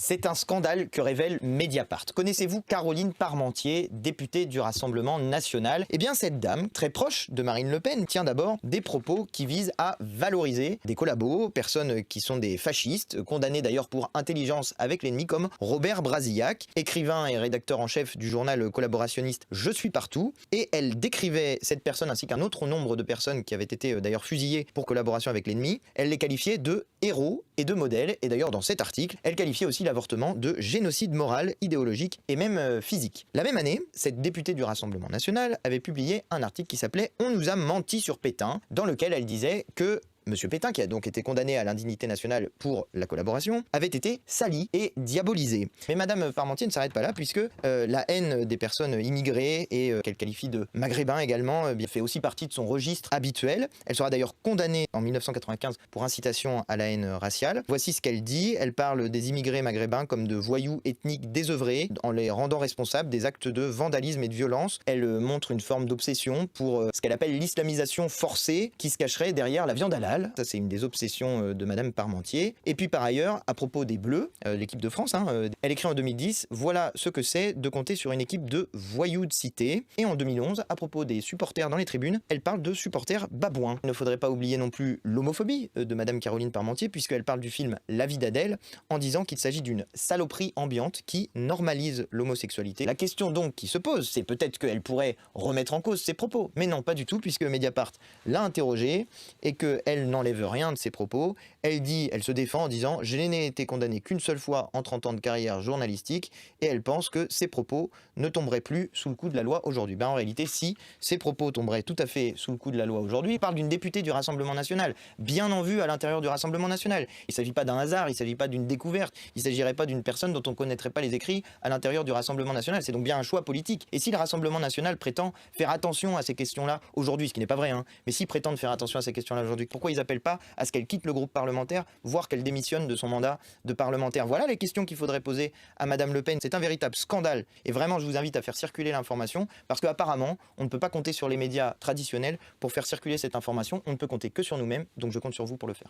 C'est un scandale que révèle Mediapart. Connaissez-vous Caroline Parmentier, députée du Rassemblement national? Eh bien, cette dame, très proche de Marine Le Pen, tient d'abord des propos qui visent à valoriser des collabos, personnes qui sont des fascistes, condamnés d'ailleurs pour intelligence avec l'ennemi, comme Robert Brasillac, écrivain et rédacteur en chef du journal collaborationniste Je suis partout. Et elle décrivait cette personne ainsi qu'un autre nombre de personnes qui avaient été d'ailleurs fusillées pour collaboration avec l'ennemi. Elle les qualifiait de héros et de modèles. Et d'ailleurs, dans cet article, elle qualifiait aussi l'avortement de génocide moral, idéologique et même physique. La même année, cette députée du Rassemblement national avait publié un article qui s'appelait « On nous a menti sur Pétain », dans lequel elle disait que Monsieur Pétain, qui a donc été condamné à l'indignité nationale pour la collaboration, avait été sali et diabolisé. Mais Madame Parmentier ne s'arrête pas là, puisque la haine des personnes immigrées et qu'elle qualifie de maghrébins également fait aussi partie de son registre habituel. Elle sera d'ailleurs condamnée en 1995 pour incitation à la haine raciale. Voici ce qu'elle dit. Elle parle des immigrés maghrébins comme de voyous ethniques désœuvrés, en les rendant responsables des actes de vandalisme et de violence. Elle montre une forme d'obsession pour ce qu'elle appelle l'islamisation forcée, qui se cacherait derrière la viande halal. Ça, c'est une des obsessions de Madame Parmentier. Et puis par ailleurs, à propos des Bleus, l'équipe de France, elle écrit en 2010 « Voilà ce que c'est de compter sur une équipe de voyous de cité ». Et en 2011, à propos des supporters dans les tribunes, elle parle de supporters babouins. Il ne faudrait pas oublier non plus l'homophobie de Madame Caroline Parmentier, puisqu'elle parle du film La vie d'Adèle, en disant qu'il s'agit d'une saloperie ambiante qui normalise l'homosexualité. La question donc qui se pose, c'est peut-être qu'elle pourrait remettre en cause ses propos. Mais non, pas du tout, puisque Mediapart l'a interrogée et qu'elle n'enlève rien de ses propos. Elle se défend en disant « Je n'ai été condamnée qu'une seule fois en 30 ans de carrière journalistique » et elle pense que ses propos ne tomberaient plus sous le coup de la loi aujourd'hui. En réalité, si, ses propos tomberaient tout à fait sous le coup de la loi aujourd'hui. Il parle d'une députée du Rassemblement national, bien en vue à l'intérieur du Rassemblement national. Il ne s'agit pas d'un hasard, il ne s'agit pas d'une découverte, il ne s'agirait pas d'une personne dont on ne connaîtrait pas les écrits à l'intérieur du Rassemblement national. C'est donc bien un choix politique. Et si le Rassemblement national prétend faire attention à ces questions-là aujourd'hui, ce qui n'est pas vrai, mais s'ils prétendent faire attention à ces questions-là aujourd'hui, pourquoi ils n'appellent pas à ce qu'elle quitte le groupe parlementaire, voire qu'elle démissionne de son mandat de parlementaire? Voilà les questions qu'il faudrait poser à Madame Le Pen. C'est un véritable scandale et vraiment je vous invite à faire circuler l'information parce qu'apparemment on ne peut pas compter sur les médias traditionnels pour faire circuler cette information, on ne peut compter que sur nous-mêmes, donc je compte sur vous pour le faire.